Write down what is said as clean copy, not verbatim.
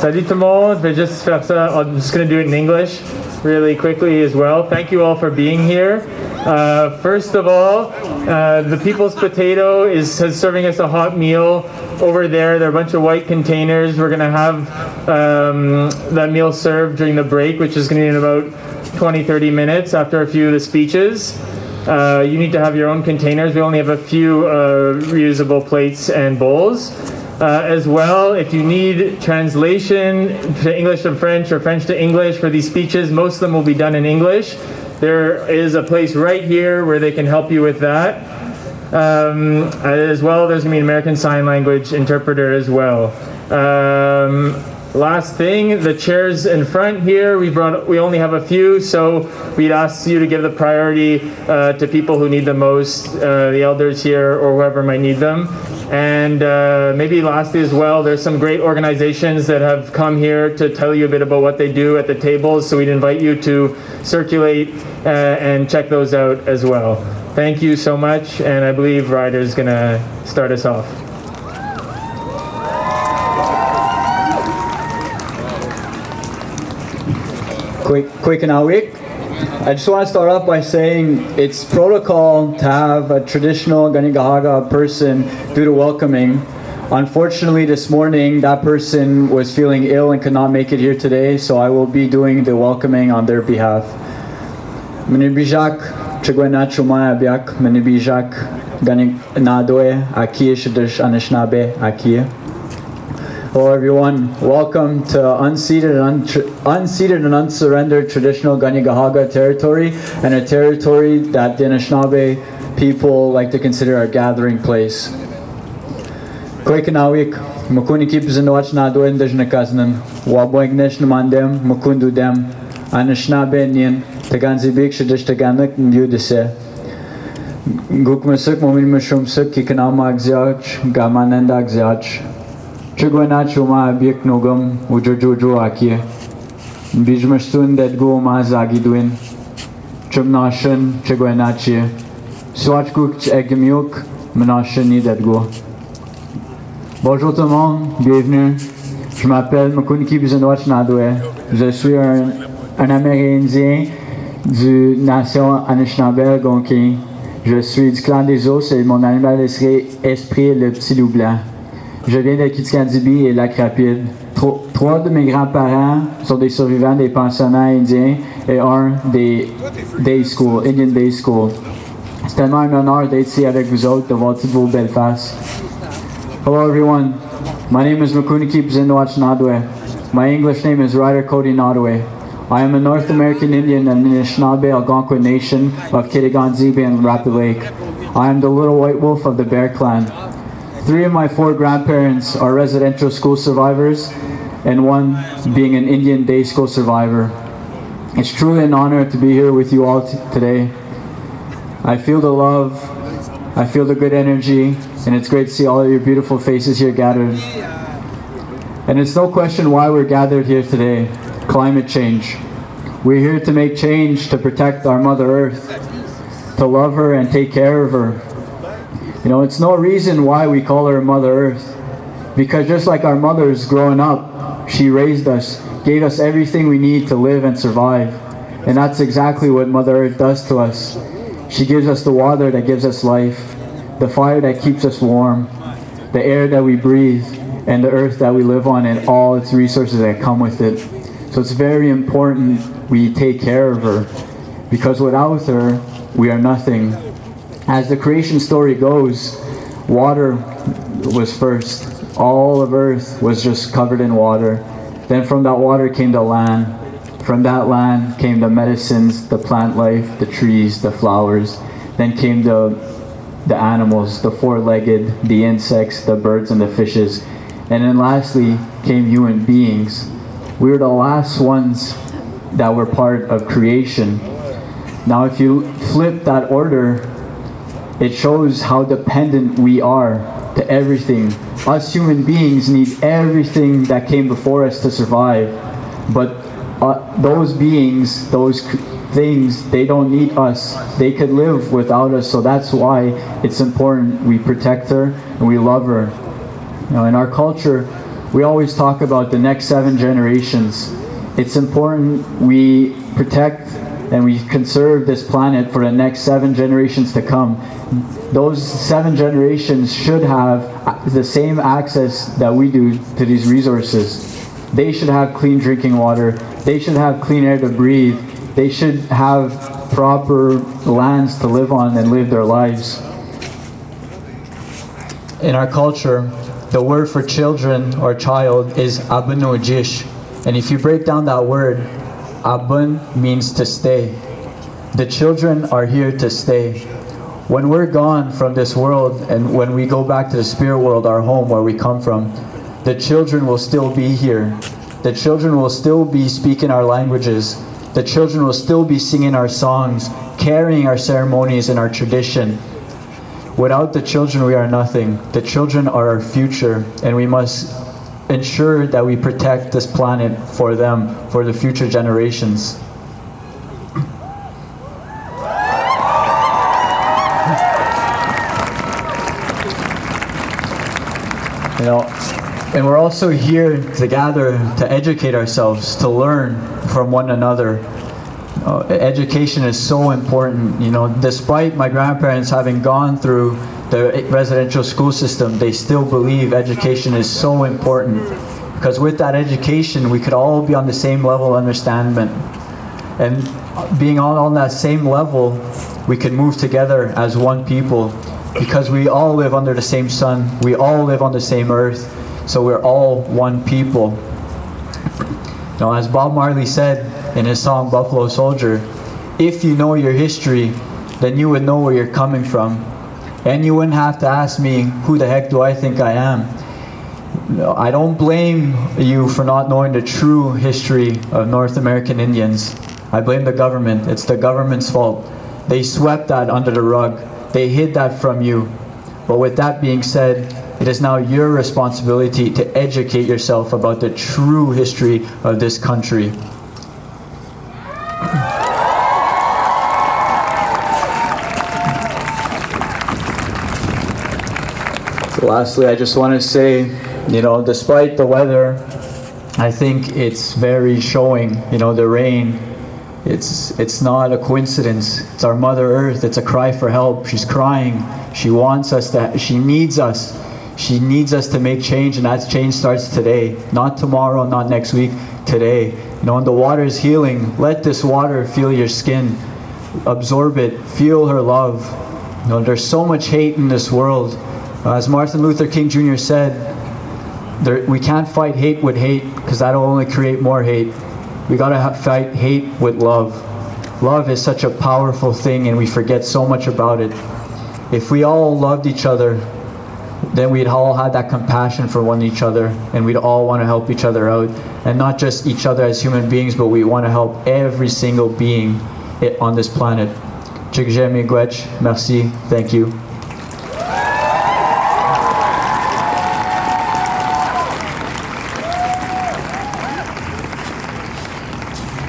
Salut tout le monde. Je vais juste faire ça. I'm just going to do it in English really quickly as well. Thank you all for being here. First of all, the People's Potato is serving us a hot meal over there. There are a bunch of white containers. We're going to have that meal served during the break, which is going to be in about 20-30 minutes after a few of the speeches. You need to have your own containers. We only have a few reusable plates and bowls. As well, if you need translation to English to French or French to English for these speeches, most of them will be done in English. There is a place right here where they can help you with that. As well, there's going to be an American Sign Language interpreter as well. Last thing, the chairs in front here, we only have a few, so we'd ask you to give the priority to people who need the most, the elders here or whoever might need them. And maybe lastly as well, there's some great organizations that have come here to tell you a bit about what they do at the tables, so we'd invite you to circulate and check those out as well. Thank you so much, and I believe Ryder's going to start us off. Quick and awake. I just want to start off by saying it's protocol to have a traditional Ganigahaga person do the welcoming. Unfortunately, this morning that person was feeling ill and could not make it here today, so I will be doing the welcoming on their behalf. Menibijak chegwena chumaya biak menibijak ganik nadoe aki shidish anishnabe aki. Hello everyone, welcome to unceded and unsurrendered traditional Ganigahaga territory, and a territory that the Anishinaabe people like to consider our gathering place. Koikanawik, Mukuni kipzinwach na doen dejnakaznan, waboignesh namandem, Mukundu dem, Anishinaabe nien, Taganzibik shadish taganak nyudise. Gukmasuk momin mashumsuk kikanamag ziach, gamanendag ziach. Chegwena chuma biek nogam ujojojo akie. Bijmastun that go ma zagiduin. Chumnashin chegwena chie. Swatchkuk egmiuk menashin ni that go. Bonjour tout le monde, bienvenue. Je m'appelle Makuniki Bizenwach Nadwe. Je suis un Amérindien du nation Anishinaabe Algonquin. Je suis du clan des os et mon animal esprit est le petit loup blanc. Je viens de Kitikandibi et Lac-Rapide. Trois de mes grands-parents sont des survivants des pensionnats indiens et un des Indian Day School. C'est tellement un honneur d'être ici avec vous autres, de voir toutes vos belles faces. Hello everyone, my name is Makuniki Bzinwach Nadwe. My English name is Ryder Cody Nadwe. I am a North American Indian and Anishinaabe Algonquin Nation of Kitiganzibi and Rapid Lake. I am the little white wolf of the Bear Clan. 3 of my 4 grandparents are residential school survivors, and one being an Indian Day School survivor. It's truly an honor to be here with you all today. I feel the love, I feel the good energy, and it's great to see all of your beautiful faces here gathered. And it's no question why we're gathered here today: climate change. We're here to make change to protect our Mother Earth, to love her and take care of her. You know, it's no reason why we call her Mother Earth, because just like our mothers growing up, she raised us, gave us everything we need to live and survive. And that's exactly what Mother Earth does to us. She gives us the water that gives us life, the fire that keeps us warm, the air that we breathe, and the earth that we live on, and all its resources that come with it. So it's very important we take care of her, because without her, we are nothing. As the creation story goes, water was first. All of earth was just covered in water. Then from that water came the land. From that land came the medicines, the plant life, the trees, the flowers. Then came the animals, the four-legged, the insects, the birds, and the fishes. And then lastly came human beings. We were the last ones that were part of creation. Now if you flip that order, it shows how dependent we are to everything. Us human beings need everything that came before us to survive. But those beings, those things, they don't need us. They could live without us. So that's why it's important we protect her and we love her. You know, in our culture, we always talk about the next 7 generations. It's important we protect and we conserve this planet for the next 7 generations to come. Those 7 generations should have the same access that we do to these resources. They should have clean drinking water. They should have clean air to breathe. They should have proper lands to live on and live their lives. In our culture, the word for children or child is abun o jish. And if you break down that word, abun means to stay. The children are here to stay. When we're gone from this world and when we go back to the spirit world, our home where we come from, the children will still be here. The children will still be speaking our languages. The children will still be singing our songs, carrying our ceremonies and our tradition. Without the children, we are nothing. The children are our future, and we must ensure that we protect this planet for them, for the future generations. You know, and we're also here to gather, to educate ourselves, to learn from one another. Education is so important. You know, despite my grandparents having gone through the residential school system, they still believe education is so important. Because with that education, we could all be on the same level of understanding. And being all on that same level, we can move together as one people. Because we all live under the same sun, we all live on the same earth, so we're all one people. You know, as Bob Marley said in his song Buffalo Soldier, if you know your history, then you would know where you're coming from. And you wouldn't have to ask me, who the heck do I think I am? No, I don't blame you for not knowing the true history of North American Indians. I blame the government. It's the government's fault. They swept that under the rug. They hid that from you. But with that being said, it is now your responsibility to educate yourself about the true history of this country. So lastly, I just want to say, you know, despite the weather, I think it's very showing, you know, the rain. It's not a coincidence. It's our Mother Earth. It's a cry for help. She's crying. She wants us to, she needs us. She needs us to make change, and that change starts today. Not tomorrow, not next week, today. You know, when the water is healing, let this water feel your skin. Absorb it. Feel her love. You know, there's so much hate in this world. As Martin Luther King Jr. said, we can't fight hate with hate, because that'll only create more hate. We gotta fight hate with love. Love is such a powerful thing, and we forget so much about it. If we all loved each other, then we'd all have that compassion for one each other, and we'd all want to help each other out. And not just each other as human beings, but we want to help every single being on this planet. Merci. Thank you.